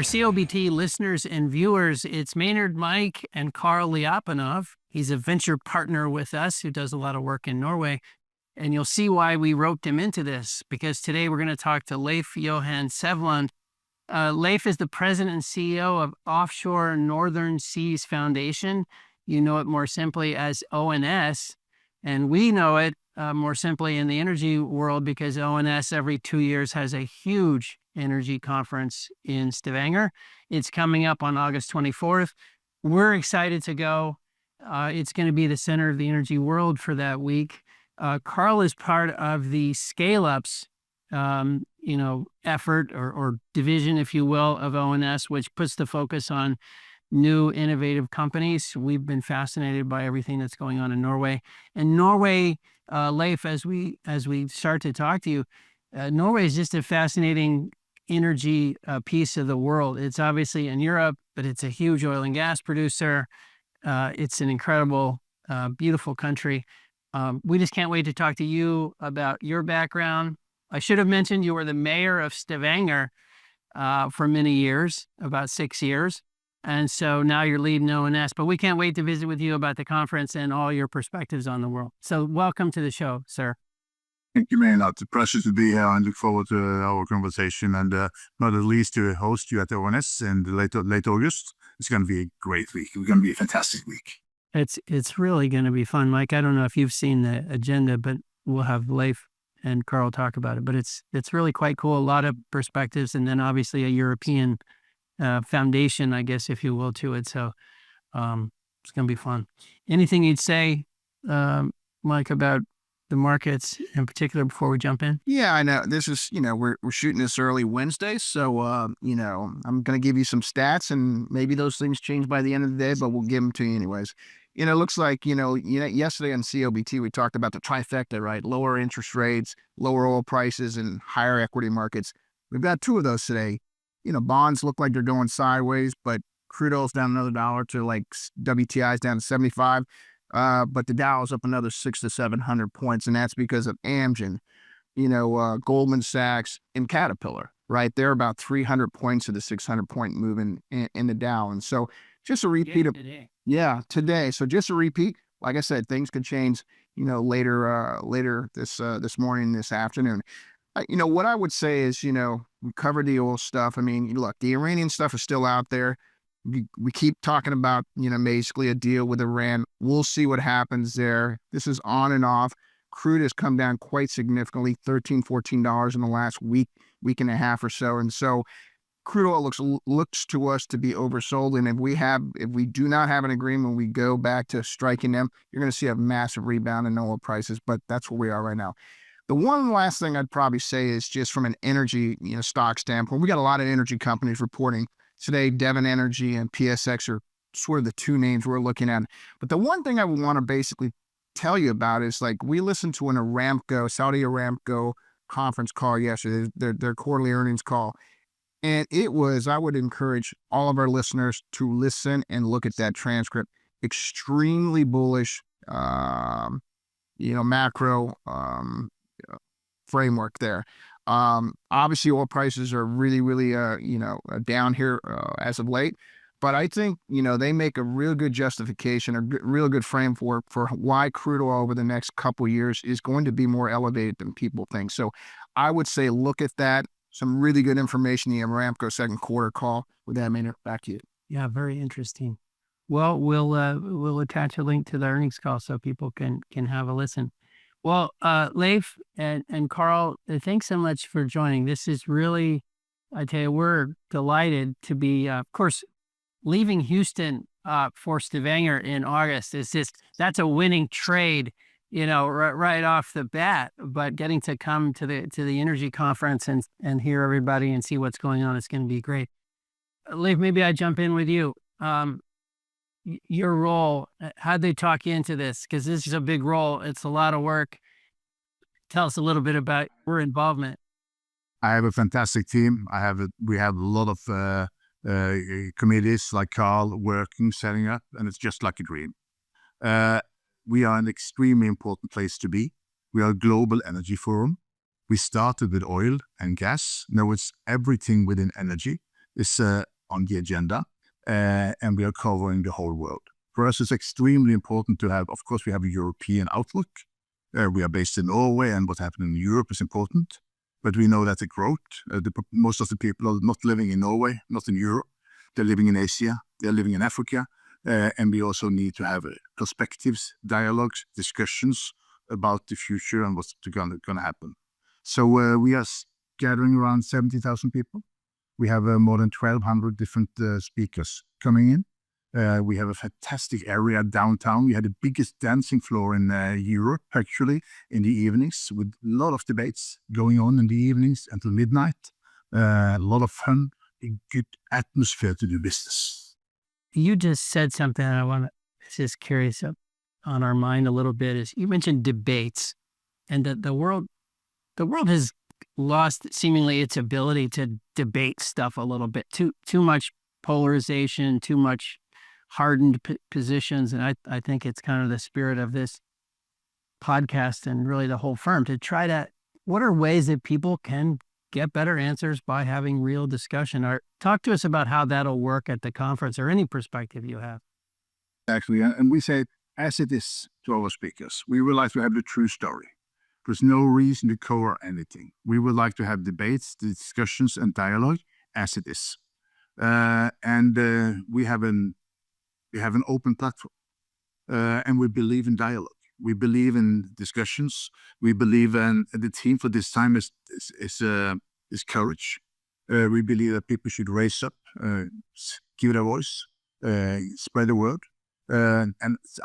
our COBT listeners and viewers, it's Maynard Mike and Carl Liapanov. He's a venture partner with us who does a lot of work in Norway. And you'll see why we roped him into this, because today we're going to talk to Leif Johan Sevland. Leif is the president and CEO of Offshore Northern Seas Foundation. You know it more simply as ONS, and we know it more simply in the energy world because ONS every 2 years has a huge energy conference in Stavanger. It's coming up on August 24th. We're excited to go. It's going to be the center of the energy world for that week. Carl is part of the scale-ups, effort or division, if you will, of ONS, which puts the focus on new innovative companies. We've been fascinated by everything that's going on in Norway. And Norway, Leif, as we start to talk to you, Norway is just a fascinating energy piece of the world. It's obviously in Europe, but it's a huge oil and gas producer. It's an incredible, beautiful country. We just can't wait to talk to you about your background. I should have mentioned you were the mayor of Stavanger for many years, about 6 years. And so now you're leading ONS, but we can't wait to visit with you about the conference and all your perspectives on the world. So welcome to the show, sir. Thank you, man. It's a pleasure to be here and look forward to our conversation and not at least to host you at the ONS in late August. It's going to be a great week. It's going to be a fantastic week. It's really going to be fun, Mike. I don't know if you've seen the agenda, but we'll have Leif and Carl talk about it. But it's really quite cool. A lot of perspectives, and then obviously a European foundation, I guess, if you will, to it. So it's going to be fun. Anything you'd say, Mike, about the markets in particular before we jump in? Yeah, I know. This is, we're shooting this early Wednesday. So, I'm going to give you some stats and maybe those things change by the end of the day, but we'll give them to you anyways. It looks like, yesterday on COBT, we talked about the trifecta, right? Lower interest rates, lower oil prices, and higher equity markets. We've got two of those today. Bonds look like they're going sideways, but crude oil's down another $1 to like WTI's down to 75. But the Dow is up another 600 to 700 points, and that's because of Amgen, Goldman Sachs, and Caterpillar, right? They're about 300 points of the 600-point move in the Dow. And so just a repeat of today. So just a repeat. Like I said, things could change, later this morning, this afternoon. What I would say is, we covered the oil stuff. I mean, look, the Iranian stuff is still out there. We keep talking about, basically a deal with Iran. We'll see what happens there. This is on and off. Crude has come down quite significantly, $13, $14 in the last week and a half or so. And so crude oil looks to us to be oversold. And if we do not have an agreement, we go back to striking them, you're going to see a massive rebound in oil prices. But that's where we are right now. The one last thing I'd probably say is just from an energy, stock standpoint, we got a lot of energy companies reporting today. Devon Energy and PSX are sort of the two names we're looking at. But the one thing I would want to basically tell you about is, like, we listened to Saudi Aramco conference call yesterday, their quarterly earnings call. And I would encourage all of our listeners to listen and look at that transcript. Extremely bullish, macro framework there. Obviously oil prices are really, really, down here as of late, but I think, they make a real good justification, a real good framework for why crude oil over the next couple of years is going to be more elevated than people think. So I would say, look at that. Some really good information in the Aramco second quarter call. With that, Maynard, back to you. Yeah, very interesting. Well, we'll attach a link to the earnings call so people can have a listen. Well, Leif and Carl, thanks so much for joining. This is really, I tell you, we're delighted to be, of course, leaving Houston for Stavanger in August. That's a winning trade, right off the bat. But getting to come to the energy conference and hear everybody and see what's going on, it's going to be great. Leif, maybe I jump in with you. Your role, how'd they talk you into this? Because this is a big role. It's a lot of work. Tell us a little bit about your involvement. I have a fantastic team. We have a lot of committees like Carl setting up, and it's just like a dream. We are an extremely important place to be. We are a global energy forum. We started with oil and gas. Now it's everything within energy. is on the agenda, and we are covering the whole world. For us, it's extremely important to have, of course, we have a European outlook. We are based in Norway, and what happened in Europe is important. But we know that the growth, most of the people are not living in Norway, not in Europe. They're living in Asia, they're living in Africa. And we also need to have perspectives, dialogues, discussions about the future and what's going to happen. So we are gathering around 70,000 people. We have more than 1,200 different speakers coming in. We have a fantastic area downtown. We had the biggest dancing floor in Europe, actually, in the evenings, with a lot of debates going on in the evenings until midnight. A lot of fun, a good atmosphere to do business. You just said something I want to, just curious on our mind a little bit, is you mentioned debates, and that the world has lost seemingly its ability to debate stuff a little bit. Too much polarization, too much hardened positions. And I think it's kind of the spirit of this podcast and really the whole firm to try to, what are ways that people can get better answers by having real discussion? Talk to us about how that'll work at the conference, or any perspective you have. Actually, and we say, as it is to our speakers, we would like to have the true story. There's no reason to cover anything. We would like to have debates, discussions, and dialogue as it is. And we have an open platform, and we believe in dialogue. We believe in discussions. We believe in the theme for this time is courage. We believe that people should raise up, give their voice, spread the word, and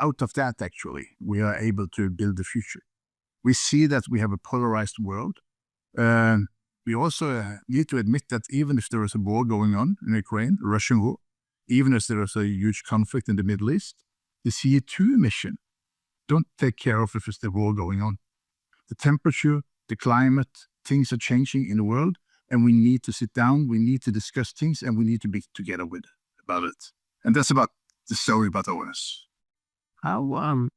out of that, actually, we are able to build the future. We see that we have a polarized world. We also need to admit that even if there is a war going on in Ukraine, a Russian war, even if there is a huge conflict in the Middle East, the CO2 emission don't take care of if there's the war going on. The temperature, the climate, things are changing in the world, and we need to sit down, we need to discuss things, and we need to be together about it. And that's about the story about ONS. How,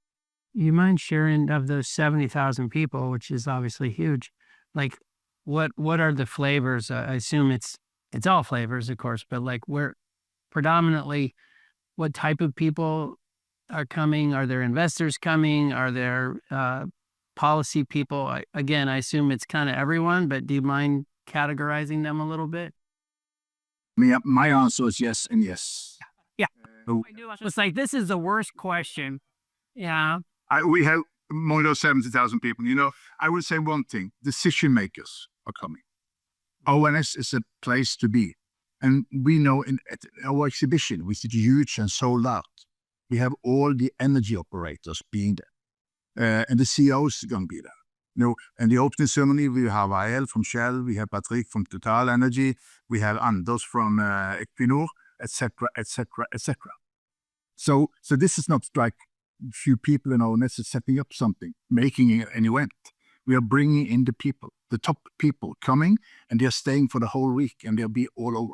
you mind sharing, of those 70,000 people, which is obviously huge, like what are the flavors? I assume it's all flavors, of course, but like where predominantly, what type of people are coming? Are there investors coming? Are there policy people? I assume it's kind of everyone, but do you mind categorizing them a little bit? My answer is yes and yes. Yeah. I knew I was like, this is the worst question. Yeah. We have more than 70,000 people. You know, I would say one thing, decision makers are coming. ONS is a place to be. And we know at our exhibition, which is huge and sold out, we have all the energy operators being there. And the CEOs are going to be there. You know, and the opening ceremony, we have Ael from Shell, we have Patrick from Total Energy, we have Anders from Equinor, etc., etc., etc. So this is not like a few people in ONS is setting up something, making an event. We are bringing in the people, the top people coming, and they're staying for the whole week, and they'll be all over.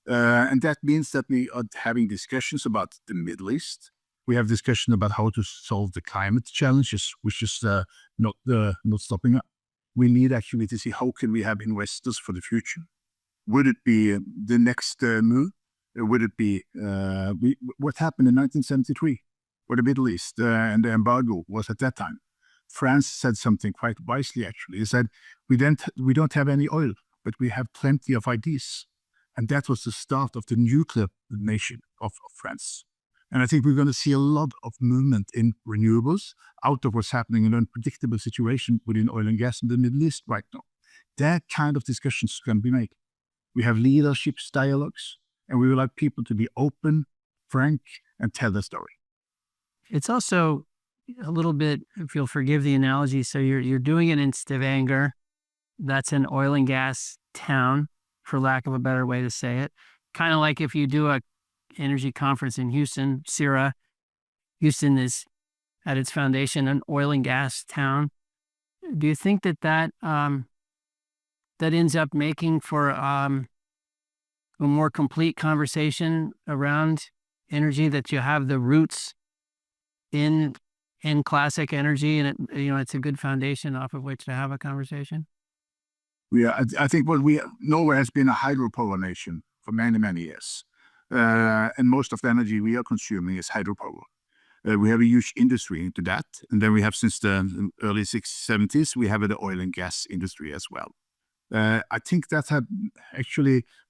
And that means that we are having discussions about the Middle East. We have discussion about how to solve the climate challenges, which is not stopping up. We need actually to see how can we have investors for the future. Would it be the next move? Would it be what happened in 1973 for the Middle East and the embargo was at that time? France said something quite wisely, actually. He said, we don't have any oil, but we have plenty of ideas. And that was the start of the nuclear nation of France. And I think we're going to see a lot of movement in renewables out of what's happening in an unpredictable situation within oil and gas in the Middle East right now. That kind of discussions can be made. We have leaderships, dialogues, and we would like people to be open, frank, and tell their story. It's also a little bit, if you'll forgive the analogy, so you're doing it in Stavanger. That's an oil and gas town, for lack of a better way to say it. Kind of like if you do a energy conference in Houston, CIRA. Houston is at its foundation an oil and gas town. Do you think that ends up making for a more complete conversation around energy, that you have the roots in classic energy, and it's a good foundation off of which to have a conversation? I think Norway has been a hydropower nation for many, many years. And most of the energy we are consuming is hydropower. We have a huge industry into that. And then we have, since the early 70s, we have the oil and gas industry as well. I think that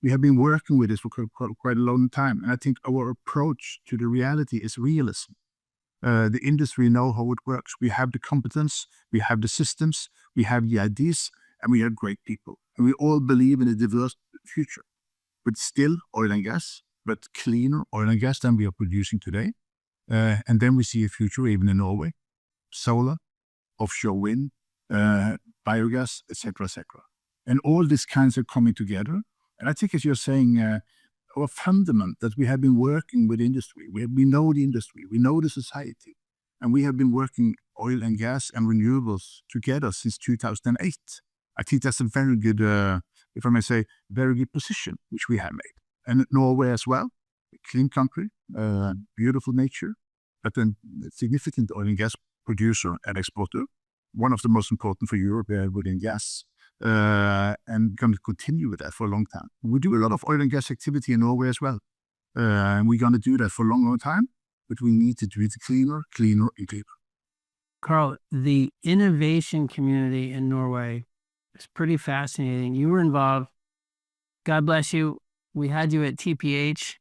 we have been working with this for quite a long time. And I think our approach to the reality is realism. The industry know how it works. We have the competence, we have the systems, we have the ideas, and we have great people. And we all believe in a diverse future, but still oil and gas, but cleaner oil and gas than we are producing today. And then we see a future even in Norway, solar, offshore wind, biogas, etc., etc. And all these kinds are coming together. And I think, as you're saying, our fundament that we have been working with industry, we know the industry, we know the society, and we have been working oil and gas and renewables together since 2008. I think that's a very good, if I may say, very good position which we have made. And Norway as well, a clean country, beautiful nature, but then a significant oil and gas producer and exporter, one of the most important for Europe within gas, and going to continue with that for a long time. We do a lot of oil and gas activity in Norway as well, and we're going to do that for a long time, but we need to do it cleaner, and cleaner. Carl, the innovation community in Norway is pretty fascinating. You were involved. God bless you. We had you at TPH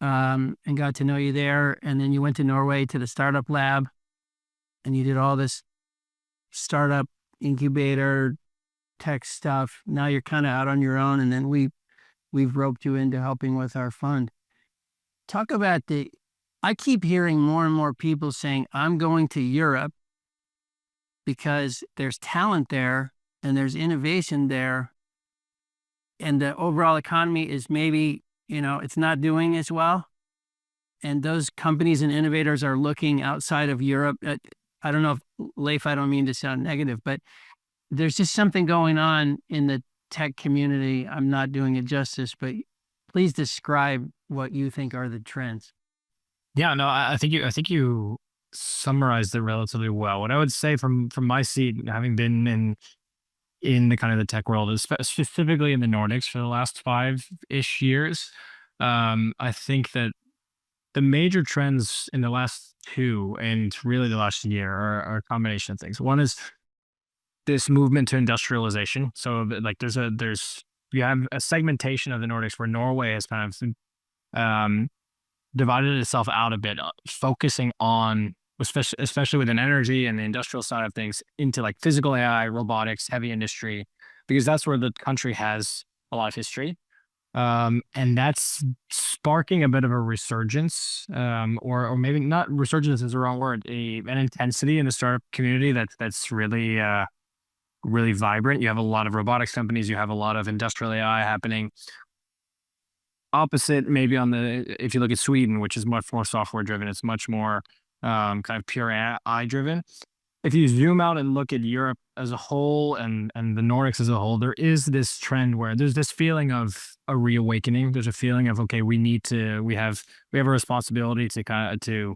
and got to know you there. And then you went to Norway to the startup lab and you did all this startup incubator tech stuff. Now you're kind of out on your own. And then we've roped you into helping with our fund. Talk about I keep hearing more and more people saying, I'm going to Europe because there's talent there and there's innovation there. And the overall economy is maybe, it's not doing as well. And those companies and innovators are looking outside of Europe. I don't know if, Leif, I don't mean to sound negative, but there's just something going on in the tech community. I'm not doing it justice, but please describe what you think are the trends. Yeah, no, I think you summarized it relatively well. What I would say from my seat, having been in the kind of the tech world, specifically in the Nordics for the last 5-ish years, I think that the major trends in the last 2 and really the last year are a combination of things. One is this movement to industrialization. So like you have a segmentation of the Nordics where Norway has kind of divided itself out a bit, focusing on, especially within energy and the industrial side of things, into like physical AI, robotics, heavy industry, because that's where the country has a lot of history. And that's sparking a bit of a resurgence, or maybe not resurgence is the wrong word, an intensity in the startup community that's really, really vibrant. You have a lot of robotics companies, you have a lot of industrial AI happening. Opposite, maybe if you look at Sweden, which is much more software driven, it's much more kind of pure AI driven. If you zoom out and look at Europe as a whole and the Nordics as a whole, there is this trend where there's this feeling of a reawakening. There's a feeling of, okay, we have a responsibility to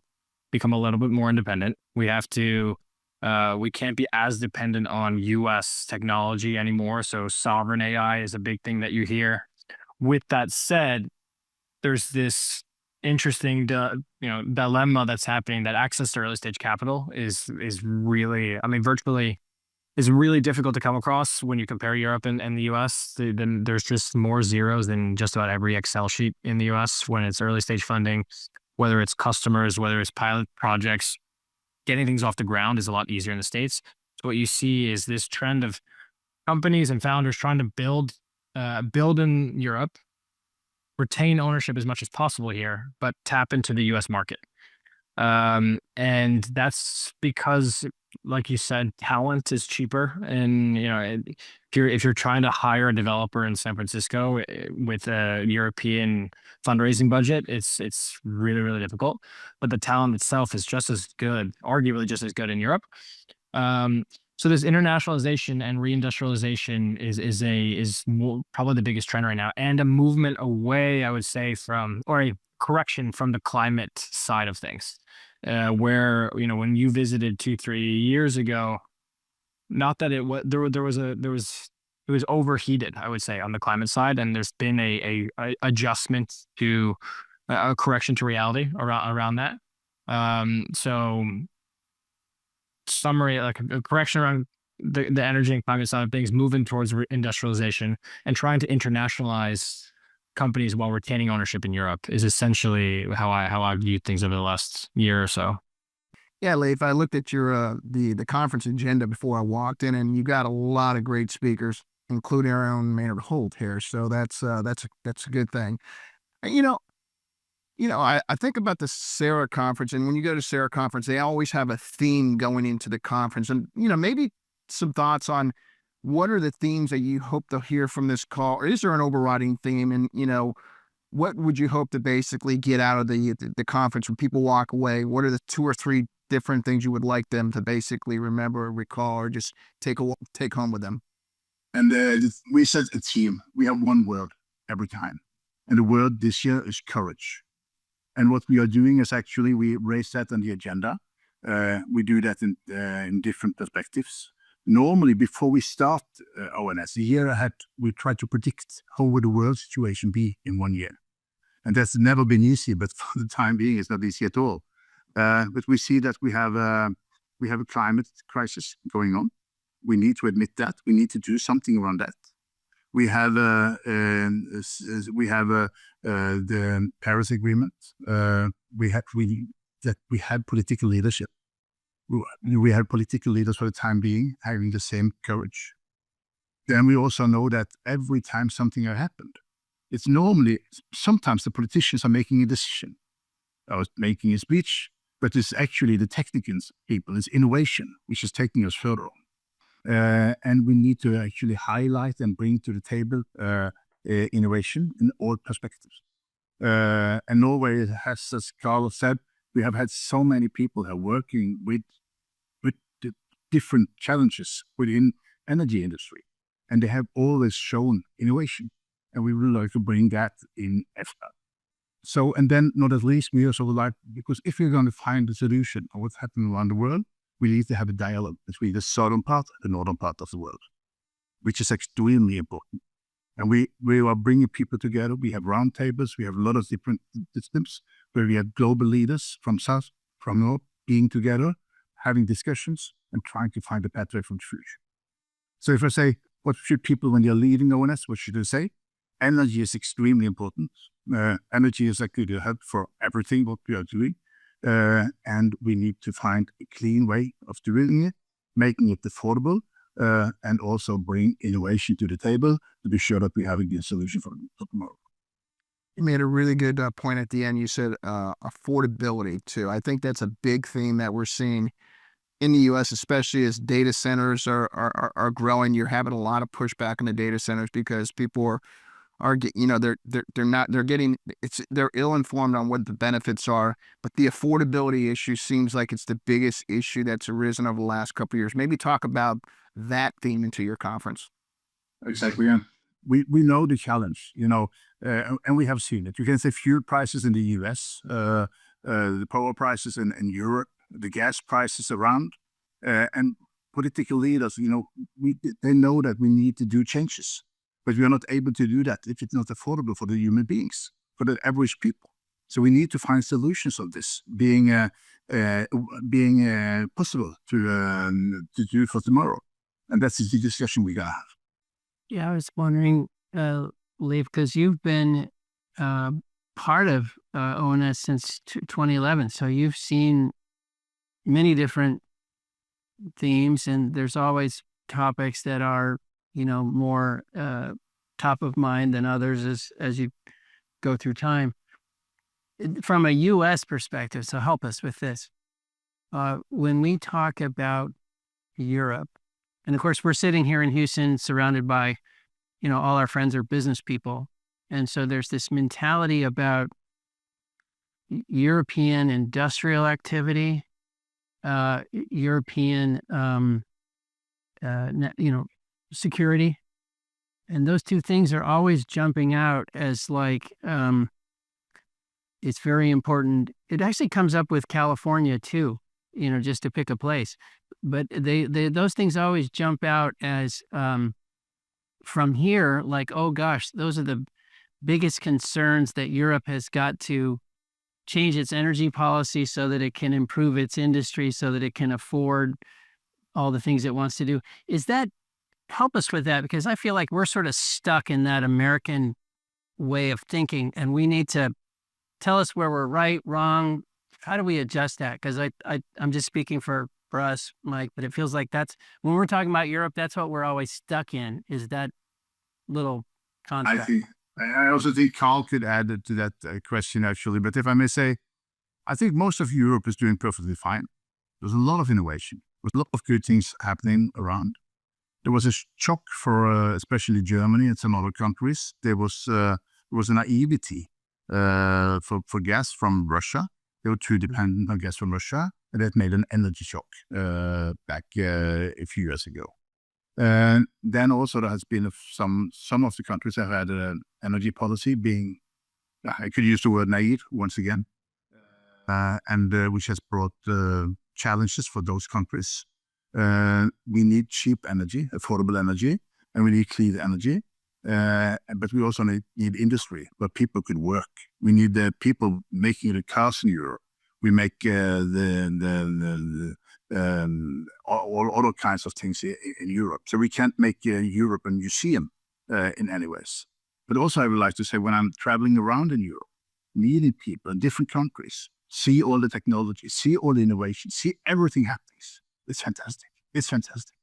become a little bit more independent. We can't be as dependent on US technology anymore. So sovereign AI is a big thing that you hear. With that said, there's this interesting dilemma that's happening, that access to early stage capital is really, virtually is really difficult to come across when you compare Europe and the US. Then there's just more zeros than just about every Excel sheet in the US when it's early stage funding, whether it's customers, whether it's pilot projects. Getting things off the ground is a lot easier in the States. So what you see is this trend of companies and founders trying to build in Europe, retain ownership as much as possible here, but tap into the US market. And that's because, like you said, talent is cheaper. And, if you're trying to hire a developer in San Francisco with a European fundraising budget, it's really, really difficult. But the talent itself is just as good, arguably just as good in Europe. So this internationalization and reindustrialization is probably the biggest trend right now, and a movement away, I would say, or a correction from the climate side of things, where when you visited 2-3 years ago, not that it was there was overheated, I would say, on the climate side, and there's been a adjustment to a correction to reality around that. So summary, like a correction around the energy and climate side of things, moving towards industrialization and trying to internationalize companies while retaining ownership in Europe is essentially how I viewed things over the last year or so. Yeah, Leif, I looked at your the conference agenda before I walked in, and you got a lot of great speakers, including our own Maynard Holt here. So that's a good thing. You know, I think about the Sarah conference, and when you go to Sarah conference, they always have a theme going into the conference, and maybe some thoughts on what are the themes that you hope to hear from this call, or is there an overriding theme, and what would you hope to basically get out of the conference when people walk away? What are the 2 or 3 different things you would like them to basically remember, or recall, or just take home with them? And we set a theme. We have one word every time. And the word this year is courage. And what we are doing is actually we raise that on the agenda. We do that in different perspectives. Normally, before we start ONS, a year ahead, we try to predict how would the world situation be in 1 year. And that's never been easy, but for the time being, it's not easy at all. But we see that we have a climate crisis going on. We need to admit that. We need to do something around that. We have the Paris Agreement. We had political leadership. We have political leaders for the time being having the same courage. Then we also know that every time something has happened, it's normally sometimes the politicians are making a decision or making a speech, but it's actually the technical people, it's innovation, which is taking us further on. And we need to actually highlight and bring to the table innovation in all perspectives. And Norway has, as Carl said, we have had so many people who are working with the different challenges within energy industry, and they have always shown innovation, and we would like to bring that in EFTA. So, and then not at least, we also would like, because if we're going to find a solution of what's happening around the world, we need to have a dialogue between the southern part and the northern part of the world, which is extremely important. And we are bringing people together. We have roundtables. We have a lot of different systems where we have global leaders from south, from north, being together, having discussions and trying to find a pathway for the future. So if I say, what should people, when they're leaving ONS, what should they say? Energy is extremely important. Energy is actually the hub for everything what we are doing. And we need to find a clean way of doing it, making it affordable, and also bring innovation to the table to be sure that we have a good solution for tomorrow. You made a really good point at the end. You said affordability too. I think that's a big theme that we're seeing in the U.S., especially as data centers are growing. You're having a lot of pushback in the data centers because people they're ill-informed on what the benefits are, but the affordability issue seems like it's the biggest issue that's arisen over the last couple of years. Maybe talk about that theme into your conference. Exactly. Yeah. We know the challenge, and we have seen it. You can say fuel prices in the US, the power prices in Europe, the gas prices around, and political leaders, they know that we need to do changes, but we are not able to do that if it's not affordable for the human beings, for the average people. So we need to find solutions of this being possible to do for tomorrow. And that's the discussion we got to have. Yeah, I was wondering, Leif, because you've been part of ONS since 2011, so you've seen many different themes, and there's always topics that are, more top of mind than others as you go through time. From a U.S. perspective, so help us with this. When we talk about Europe, and of course, we're sitting here in Houston surrounded by, all our friends are business people. And so there's this mentality about European industrial activity, European, security. And those two things are always jumping out as like, it's very important. It actually comes up with California too, just to pick a place. But those things always jump out as from here, like, oh gosh, those are the biggest concerns that Europe has got to change its energy policy so that it can improve its industry, so that it can afford all the things it wants to do. Is that, help us with that? Because I feel like we're sort of stuck in that American way of thinking, and we need to tell us where we're right, wrong. How do we adjust that? Because I'm just speaking for us, Mike, but it feels like that's, when we're talking about Europe, that's what we're always stuck in, is that little I concept. think I also think Carl could add to that question actually. But if I may say, I think most of Europe is doing perfectly fine. There's a lot of innovation. There's a lot of good things happening around. There was a shock for especially Germany and some other countries. There was a naivety for gas from Russia. They were too dependent on gas from Russia, and that made an energy shock back a few years ago. And then also there has been some of the countries have had an energy policy being, I could use the word naive once again, and which has brought challenges for those countries. We need cheap energy, affordable energy, and we need clean energy. But we also need industry where people could work. We need the people making the cars in Europe. We make all other kinds of things in Europe. So we can't make Europe a museum in any ways. But also I would like to say, when I'm traveling around in Europe, meeting people in different countries, see all the technology, see all the innovation, see everything happening. It's fantastic. It's fantastic.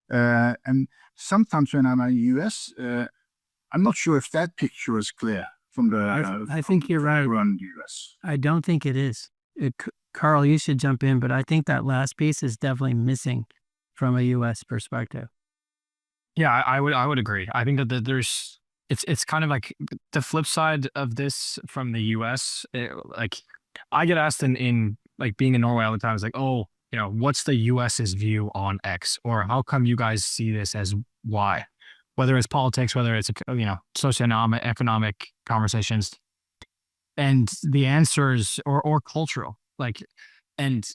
And sometimes when I'm in the US, I'm not sure if that picture is clear from the. I think you're right. Around the US. I don't think it is. Carl, you should jump in, but I think that last piece is definitely missing from a U.S. perspective. Yeah, I would agree. I think that there's, it's kind of like the flip side of this from the U.S. Like I get asked in like being in Norway all the time, it's like, oh, you know, what's the U.S.'s view on X, or how come you guys see this as Y? Whether it's politics, whether it's, you know, socioeconomic, economic conversations, and the answers or cultural, like, and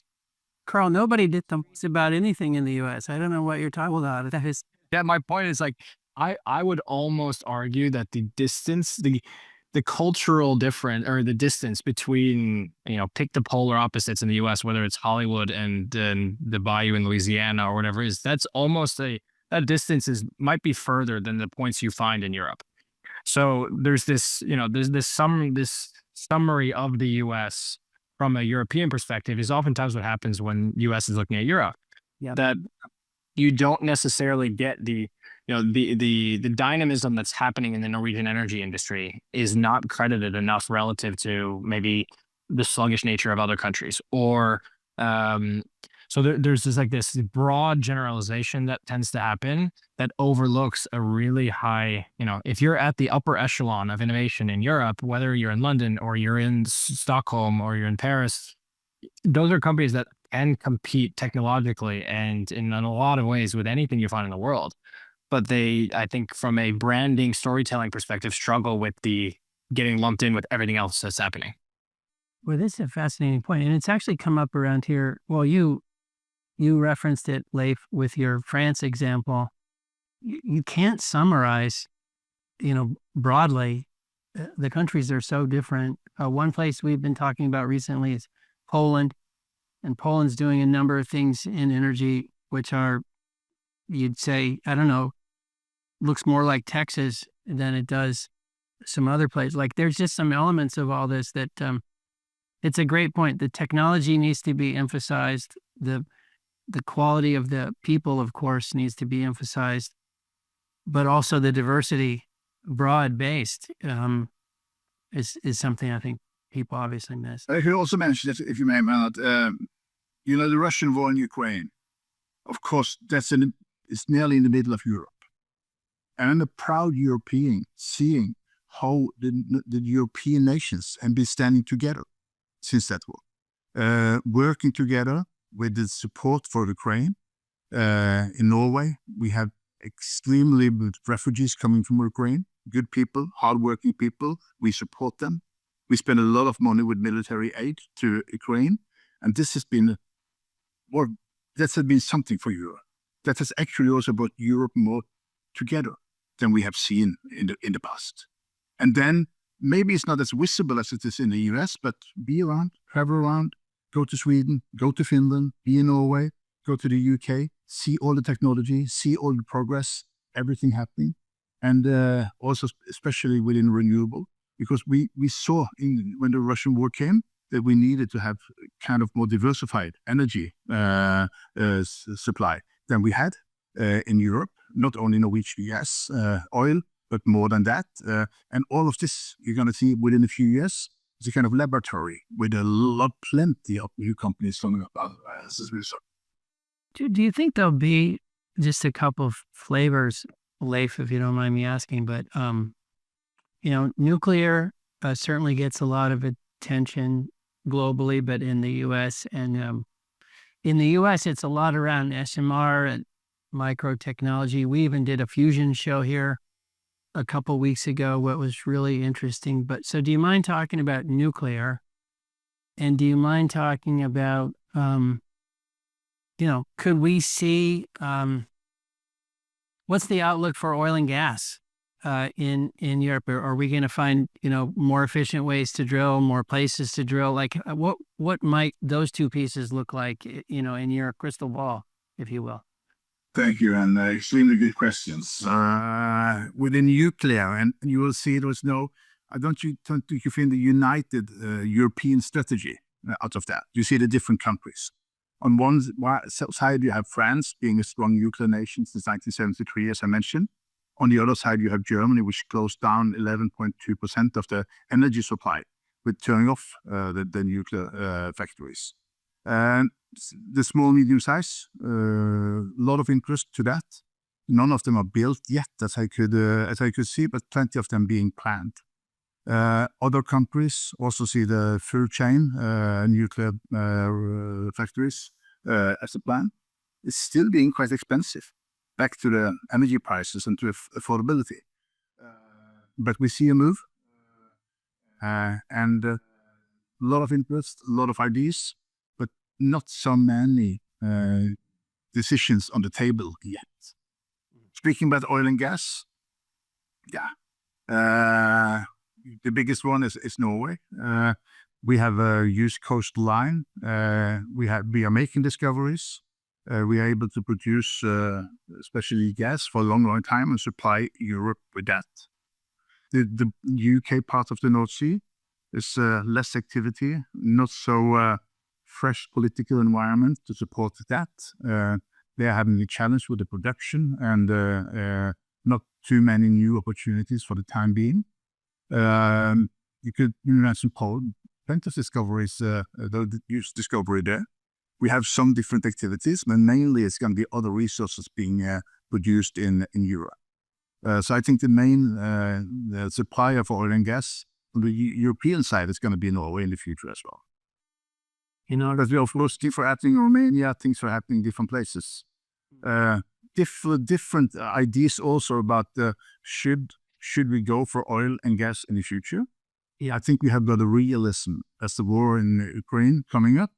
Carl, nobody did things about anything in the U.S. I don't know what you're talking about. That is, yeah, my point is like, I would almost argue that the distance, the cultural difference, or the distance between, you know, pick the polar opposites in the U.S., whether it's Hollywood and the Bayou in Louisiana or whatever it is, that's almost that distance might be further than the points you find in Europe. So there's this, you know, this summary of the U.S. from a European perspective is oftentimes what happens when U.S. is looking at Europe. Yeah. That you don't necessarily get the, you know, the dynamism that's happening in the Norwegian energy industry is not credited enough relative to maybe the sluggish nature of other countries, or so there's this broad generalization that tends to happen that overlooks a really high, you know, if you're at the upper echelon of innovation in Europe, whether you're in London or you're in Stockholm or you're in Paris, those are companies that can compete technologically and in a lot of ways with anything you find in the world. But they, I think from a branding storytelling perspective, struggle with the getting lumped in with everything else that's happening. well, this is a fascinating point, and it's actually come up around here. Well, you referenced it, Leif, with your France example. You can't summarize, you know, broadly. The countries are so different. One place we've been talking about recently is Poland, and Poland's doing a number of things in energy, which are, you'd say, I don't know, looks more like Texas than it does some other places. Like there's just some elements of all this that it's a great point. The technology needs to be emphasized. The quality of the people, of course, needs to be emphasized, but also the diversity, broad-based, is something I think people obviously miss. I could also mention, if you may, Matt, you know, the Russian war in Ukraine. Of course, it's nearly in the middle of Europe, and I'm a proud European seeing how the European nations have been standing together since that war, working together with the support for Ukraine. In Norway, we have extremely good refugees coming from Ukraine, good people, hardworking people. We support them. We spend a lot of money with military aid to Ukraine. And this has been, that has been something for Europe. That has actually also brought Europe more together. than we have seen in the past. And then maybe it's not as visible as it is in the US, but be around, travel around, go to Sweden, go to Finland, be in Norway, go to the UK, see all the technology, see all the progress, everything happening. And also especially within renewable, because we saw when the Russian war came that we needed to have kind of more diversified energy supply than we had in Europe, not only Norwegian gas, oil, but more than that. And all of this you're going to see within a few years. It's a kind of laboratory with plenty of new companies coming up as a result. Do you think there'll be just a couple of flavors, Leif, if you don't mind me asking, but nuclear certainly gets a lot of attention globally, but in the U.S. and in the U.S. it's a lot around SMR and microtechnology. We even did a fusion show here a couple weeks ago, what was really interesting. But so do you mind talking about nuclear? And do you mind talking about, could we see, what's the outlook for oil and gas in Europe? Are we going to find, more efficient ways to drill, more places to drill? Like what might those two pieces look like, in your crystal ball, if you will? Thank you, and extremely good questions. Within nuclear, and you will see there was I don't think you find the united European strategy out of that. You see the different countries. On one side, you have France being a strong nuclear nation since 1973, as I mentioned. On the other side, you have Germany, which closed down 11.2% of the energy supply with turning off the nuclear factories. And the small, medium size, a lot of interest to that. None of them are built yet, as I could see, but plenty of them being planned. Other countries also see the full chain nuclear factories as a plan. It's still being quite expensive, back to the energy prices and to affordability. But we see a move, and a lot of interest, a lot of ideas, but not so many decisions on the table yet. Speaking about oil and gas, the biggest one is Norway. We have a huge coastline. We are making discoveries. We are able to produce especially gas for a long, long time and supply Europe with that. The UK part of the North Sea is less activity, not so fresh political environment to support that. They are having a challenge with the production and not too many new opportunities for the time being. You could mention Poland, plenty of discoveries, huge discovery there. We have some different activities, but mainly it's going to be other resources being produced in Europe. So I think the main supplier for oil and gas on the European side is going to be Norway in the future as well. But we of course things are happening in Romania, things are happening in different places. Different ideas also about should we go for oil and gas in the future? Yeah, I think we have got a realism as the war in Ukraine coming up,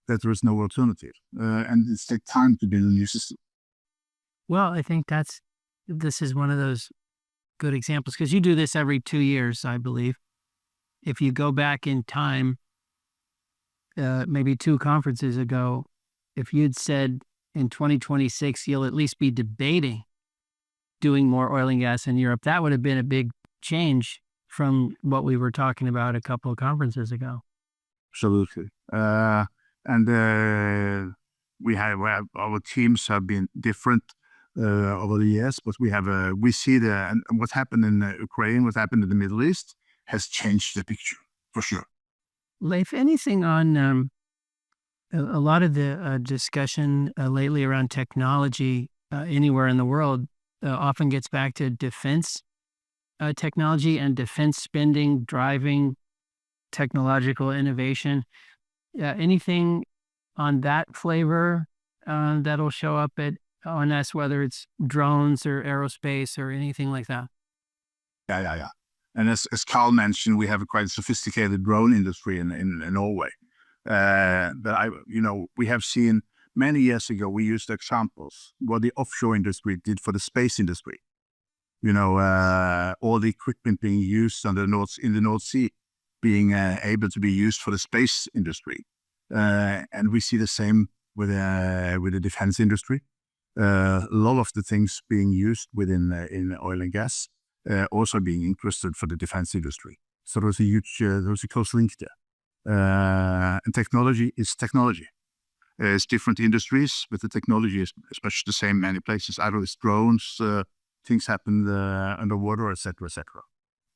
that there is no alternative. And it's take time to build a new system. Well, I think this is one of those good examples, because you do this every 2 years, I believe. If you go back in time, maybe 2 conferences ago, if you'd said in 2026, you'll at least be debating doing more oil and gas in Europe, that would have been a big change from what we were talking about a couple of conferences ago. Absolutely. And we have our teams have been different over the years, but we see and what happened in Ukraine, what happened in the Middle East has changed the picture for sure. Leif, anything on a lot of the discussion lately around technology anywhere in the world often gets back to defense technology and defense spending driving technological innovation. Anything on that flavor that'll show up on us, whether it's drones or aerospace or anything like that? Yeah. And as Carl mentioned, we have a quite sophisticated drone industry in Norway. But we have seen many years ago, we used examples what the offshore industry did for the space industry. all the equipment being used in the North Sea being able to be used for the space industry. And we see the same with the defense industry. A lot of the things being used in oil and gas also being interested for the defense industry. So there's a close link there. And technology is technology. It's different industries, but the technology is especially the same in many places. Either it's drones, things happen underwater, etc., etc.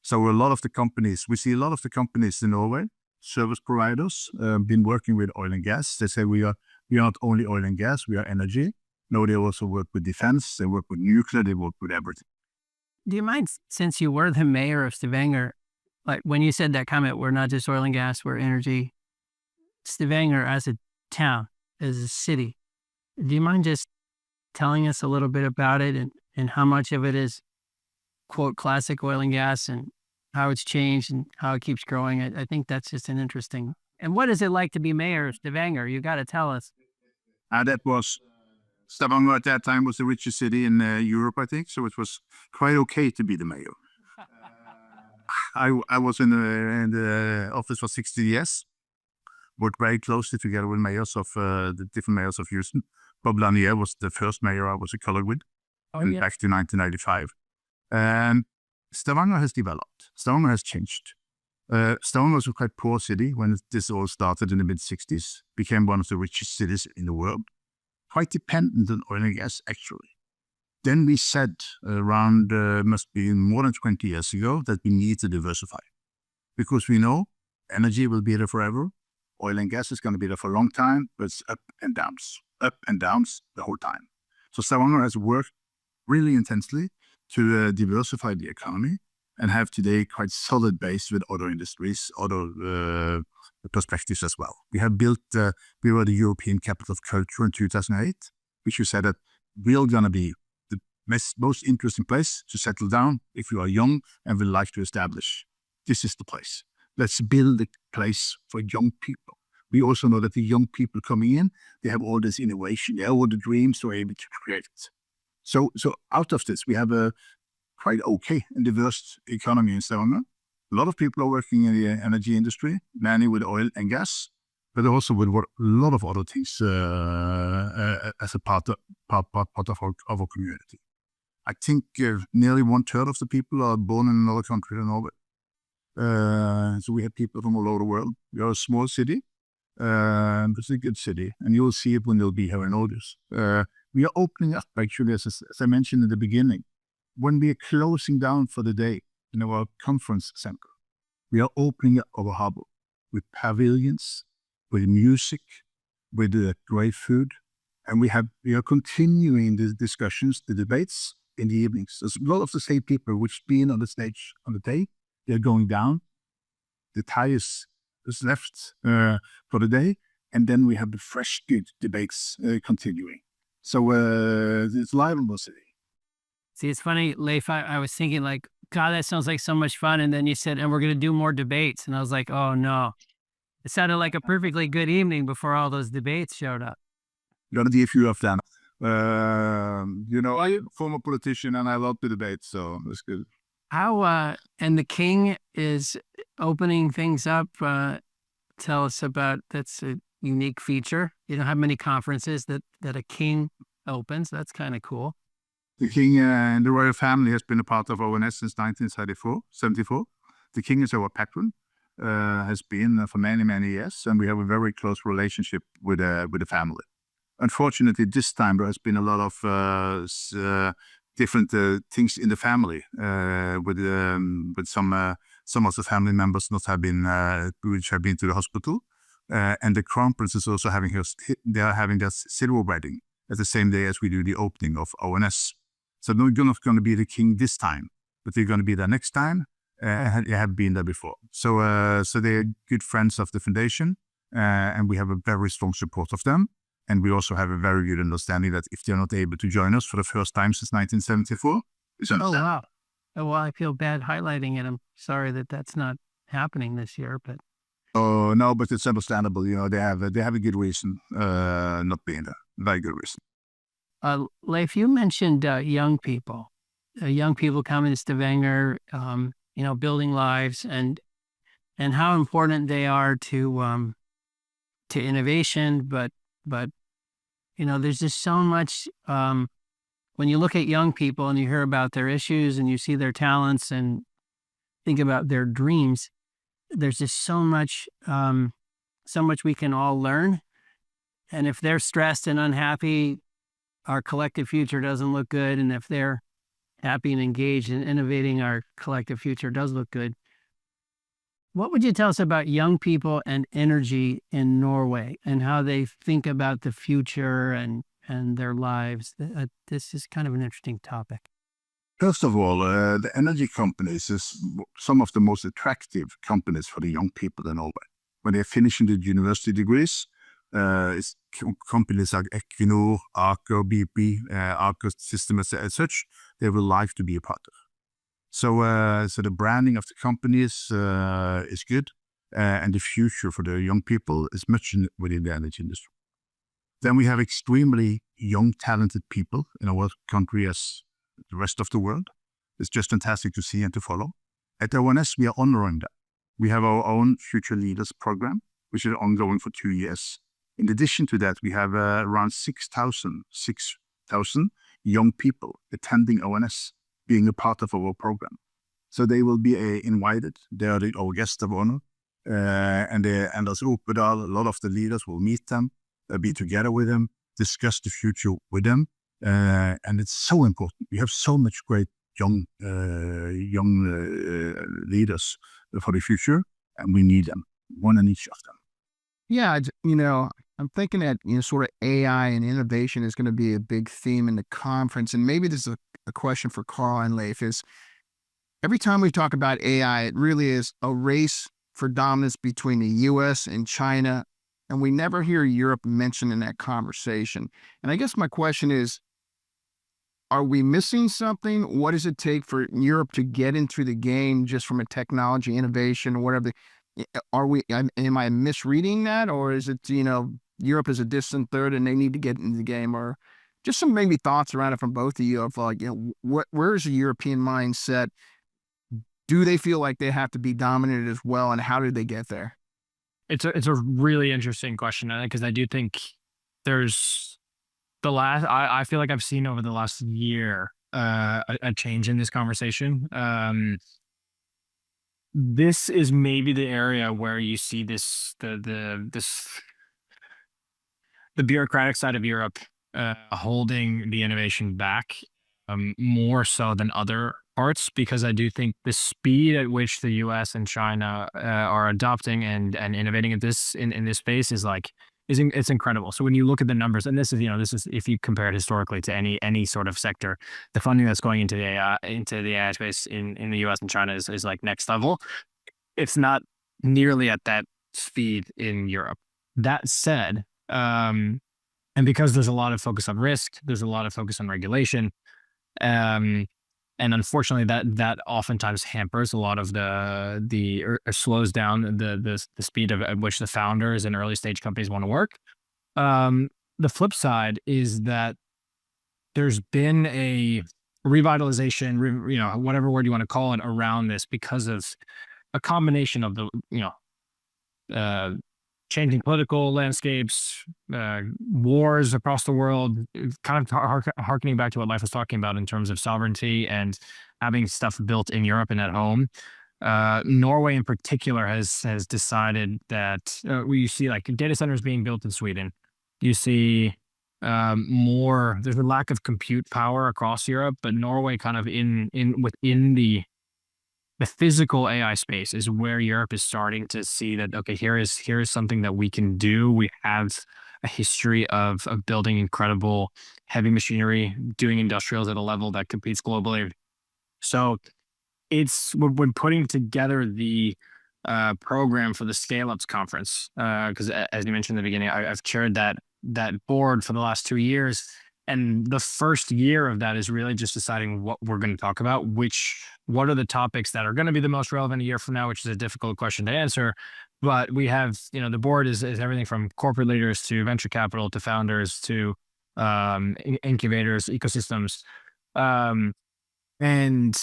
So a lot of the companies, we see a lot of the companies in Norway, service providers, been working with oil and gas. They say we are not only oil and gas, we are energy. No, they also work with defense, they work with nuclear, they work with everything. Do you mind, since you were the mayor of Stavanger, like when you said that comment, we're not just oil and gas, we're energy. Stavanger as a town, as a city, do you mind just telling us a little bit about it and how much of it is, quote, classic oil and gas and how it's changed and how it keeps growing? I think that's just an interesting. And what is it like to be mayor of Stavanger? You got to tell us. That was Stavanger at that time was the richest city in Europe, I think. So it was quite okay to be the mayor. I was in the office for 60 years. Worked very closely together with mayors of the different mayors of Houston. Bob Lanier was the first mayor I was a colleague with back to 1995. And Stavanger has developed. Stavanger has changed. Stavanger was a quite poor city when this all started in the mid-60s. Became one of the richest cities in the world. Quite dependent on oil and gas, actually. Then we said around, must be more than 20 years ago, that we need to diversify. Because we know energy will be there forever. Oil and gas is going to be there for a long time, but it's up and downs the whole time. So Stavanger has worked really intensely to diversify the economy and have today quite solid base with other industries, other perspectives as well. We have built, we were the European Capital of Culture in 2008, which we said that we're going to be the most interesting place to settle down if you are young and would like to establish. This is the place. Let's build a place for young people. We also know that the young people coming in, they have all this innovation, they have all the dreams, they're able to create it. So out of this, we have a quite okay and diverse economy in Stavanger. A lot of people are working in the energy industry, many with oil and gas, but also with a lot of other things as a part of our community. I think nearly 1/3 of the people are born in another country than Norway. So we have people from all over the world. We are a small city, but it's a good city, and you'll see it when they'll be here in August. We are opening up, actually, as I mentioned in the beginning, when we are closing down for the day in our conference center. We are opening up our harbor with pavilions, with music, with great food, and we are continuing the discussions, the debates in the evenings. There's a lot of the same people which been on the stage on the day. They're going down. The tires is left for the day, and then we have the fresh, good debates continuing. So it's live in the city. See, it's funny, Leif, I was thinking like, God, that sounds like so much fun. And then you said, and we're going to do more debates. And I was like, oh no. It sounded like a perfectly good evening before all those debates showed up. Gonna do a few of them. I'm a former politician and I love the debate, so that's good. How, and the king is opening things up. Tell us about, that's a unique feature. You don't have many conferences that a king opens. That's kind of cool. The king and the royal family has been a part of ONS since 1974. The king is our patron, has been for many, many years, and we have a very close relationship with the family. Unfortunately, this time there has been a lot of different things in the family with some of the family members not have been which have been to the hospital, and the crown prince is also having they are having their silver wedding at the same day as we do the opening of ONS. So they're not going to be the king this time, but they're going to be there next time. They have been there before. So they're good friends of the foundation, and we have a very strong support of them. And we also have a very good understanding that if they're not able to join us for the first time since 1974, it's understandable. Oh, wow. Oh, well, I feel bad highlighting it. I'm sorry that that's not happening this year, but. Oh, no, but it's understandable. They have a good reason not being there. Very good reason. Leif, you mentioned young people. young people coming to Stavanger, building lives, and how important they are to innovation. But there's just so much. When you look at young people and you hear about their issues and you see their talents and think about their dreams, there's just so much we can all learn. And if they're stressed and unhappy, our collective future doesn't look good. And if they're happy and engaged in innovating, our collective future does look good. What would you tell us about young people and energy in Norway and how they think about the future and their lives? This is kind of an interesting topic. First of all, the energy companies is some of the most attractive companies for the young people in Norway. When they're finishing the university degrees, it's companies like Equinor, Aker, BP, Aker Systems as such, they would like to be a part of. So the branding of the companies is good, and the future for the young people is much within the energy industry. Then we have extremely young, talented people in our country as the rest of the world. It's just fantastic to see and to follow. At ONS, we are honoring that. We have our own Future Leaders program, which is ongoing for 2 years. In addition to that, we have around 6,000 young people attending ONS, being a part of our program. So they will be invited. They are our guests of honor. And as Opedal, a lot of the leaders will meet them, be together with them, discuss the future with them. And it's so important. We have so much great young leaders for the future, and we need them, one in each of them. Yeah, I'm thinking that sort of AI and innovation is going to be a big theme in the conference, and maybe this is a question for Carl and Leif. Is every time we talk about AI, it really is a race for dominance between the U.S. and China, and we never hear Europe mentioned in that conversation. And I guess my question is, are we missing something? What does it take for Europe to get into the game just from a technology innovation or whatever? Am I misreading that? Or is it, Europe is a distant third and they need to get into the game? Or just some maybe thoughts around it from both of you of like, where's the European mindset? Do they feel like they have to be dominant as well? And how did they get there? It's a really interesting question, because I do think there's I feel like I've seen over the last year a change in this conversation. This is maybe the area where you see the bureaucratic side of Europe holding the innovation back more so than other parts, because I do think the speed at which the US and China are adopting and innovating at this in this space is it's incredible. So when you look at the numbers, and this is if you compare it historically to any sort of sector, the funding that's going into the AI space in the US and China is like next level. It's not nearly at that speed in Europe. That said, and because there's a lot of focus on risk, there's a lot of focus on regulation, and unfortunately that oftentimes hampers a lot of or slows down the speed at which the founders and early stage companies want to work. The flip side is that there's been a revitalization, whatever word you want to call it, around this because of a combination of the changing political landscapes, wars across the world, kind of harkening back to what Leif was talking about in terms of sovereignty and having stuff built in Europe and at home. Norway in particular has decided that you see like data centers being built in Sweden. You see there's a lack of compute power across Europe, but Norway kind of within the physical AI space is where Europe is starting to see that, okay, here is something that we can do. We have a history of building incredible heavy machinery, doing industrials at a level that competes globally. So it's when putting together the program for the Scale Ups conference, because as you mentioned in the beginning, I've chaired that board for the last 2 years. And the first year of that is really just deciding what we're going to talk about, what are the topics that are going to be the most relevant a year from now, which is a difficult question to answer. But we have, the board is everything from corporate leaders to venture capital to founders to incubators, ecosystems. And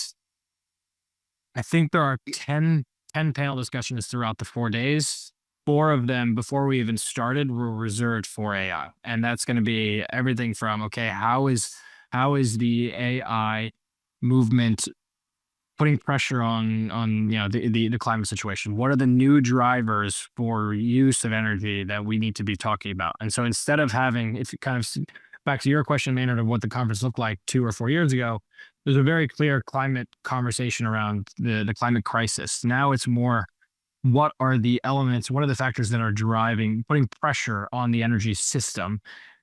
I think there are 10 panel discussions throughout the 4 days. 4 of them before we even started were reserved for AI. And that's going to be everything from, okay, how is the AI movement putting pressure on the climate situation? What are the new drivers for use of energy that we need to be talking about? And so instead of having, if you kind of back to your question, Maynard, of what the conference looked like 2 or 4 years ago, there's a very clear climate conversation around the climate crisis. Now it's more, what are the elements, what are the factors that are putting pressure on the energy system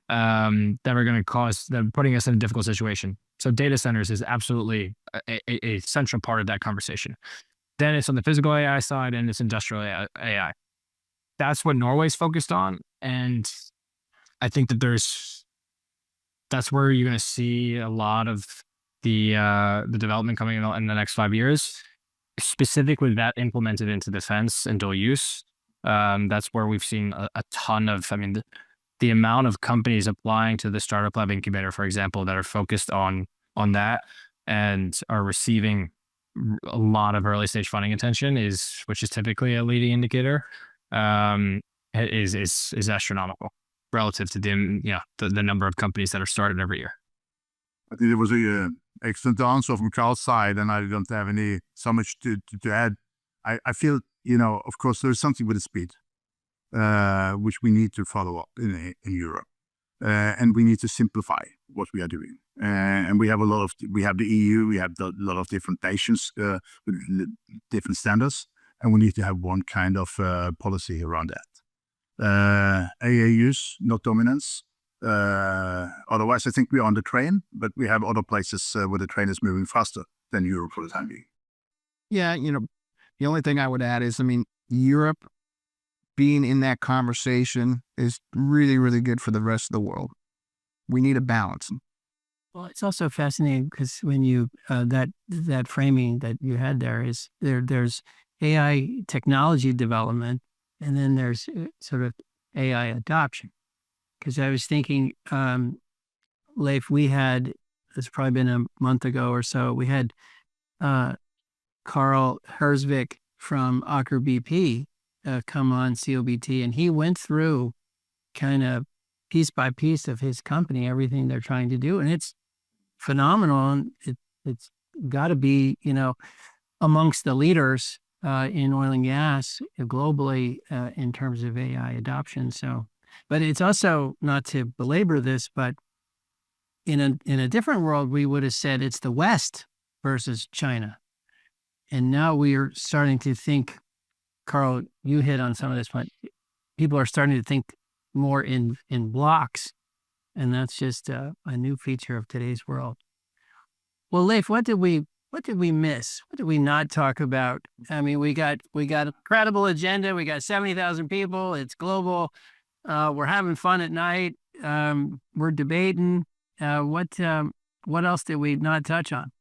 that are going to that are putting us in a difficult situation. So data centers is absolutely a central part of that conversation. Then it's on the physical AI side and it's industrial AI. That's what Norway's focused on. And I think that that's where you're going to see a lot of the development coming in the next 5 years, specifically that implemented into defense and dual use. That's where we've seen a ton of, the amount of companies applying to the Startup Lab Incubator, for example, that are focused on that and are receiving a lot of early stage funding attention, which is typically a leading indicator, is astronomical relative to the number of companies that are started every year. I think it was a excellent answer from Carl's side, and I don't have so much to add. I feel, of course, there's something with the speed, which we need to follow up in Europe, and we need to simplify what we are doing. And we have the EU, we have a lot of different nations with different standards, and we need to have one kind of policy around that. AAUs, not dominance. Otherwise, I think we're on the train, but we have other places where the train is moving faster than Europe for the time being. Yeah, the only thing I would add is, Europe being in that conversation is really, really good for the rest of the world. We need a balance. Well, it's also fascinating because when you that framing that you had there's AI technology development, and then there's sort of AI adoption. Because I was thinking, Leif, it's probably been a month ago or so, we had Carl Hersvik from Aker BP come on COBT, and he went through kind of piece by piece of his company, everything they're trying to do. And it's phenomenal. And it's got to be, amongst the leaders in oil and gas globally in terms of AI adoption. So, but it's also, not to belabor this, but in a different world, we would have said it's the West versus China. And now we are starting to think, Carl, you hit on some of this, but people are starting to think more in blocks. And that's just a new feature of today's world. Well, Leif, what did we miss? What did we not talk about? We got an incredible agenda. We got 70,000 people. It's global. We're having fun at night. We're debating. What else did we not touch on?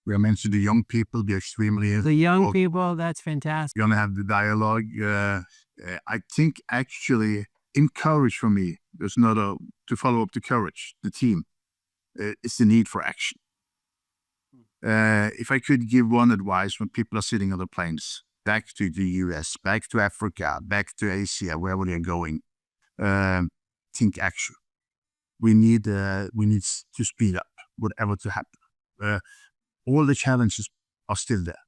We mentioned the young people, the young people. That's fantastic. We're going to have the dialogue. I think actually in courage for me, there's to follow up the courage, the team, it's the need for action. If I could give one advice when people are sitting on the planes, back to the US, back to Africa, back to Asia, wherever they're going, think action. We need to speed up whatever to happen. All the challenges are still there,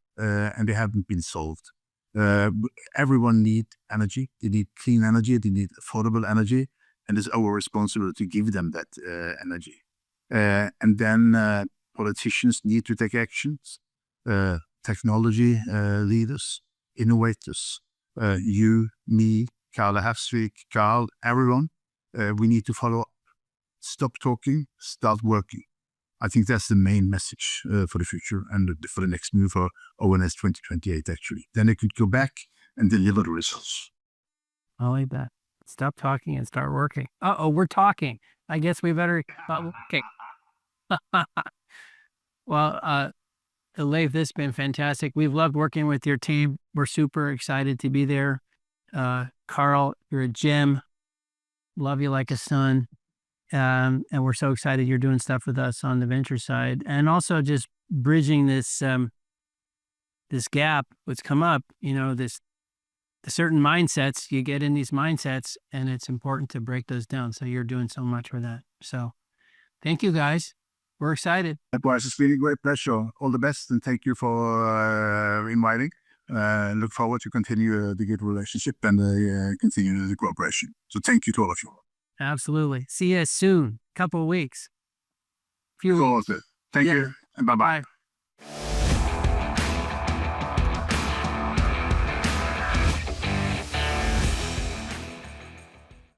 and they haven't been solved. Everyone needs energy. They need clean energy. They need affordable energy, and it's our responsibility to give them that energy. And then politicians need to take actions. Technology leaders, innovators, you, me, Carl Hersvik, Carl, everyone. We need to follow up. Stop talking, start working. I think that's the main message for the future and for the next move for ONS 2028, actually. Then they could go back and deliver the results. I like that. Stop talking and start working. We're talking. I guess we better start working. Well, Leif, this has been fantastic. We've loved working with your team. We're super excited to be there. Carl, you're a gem. Love you like a son. And we're so excited you're doing stuff with us on the venture side, and also just bridging this this gap that's come up. The certain mindsets you get in these mindsets, and it's important to break those down. So you're doing so much for that. So thank you, guys. We're excited. Likewise, it's been a great pleasure. All the best, and thank you for inviting. Look forward to continue the good relationship and continue the cooperation. So thank you to all of you. Absolutely. See you soon. Couple of weeks. Thank you, and bye-bye. Bye.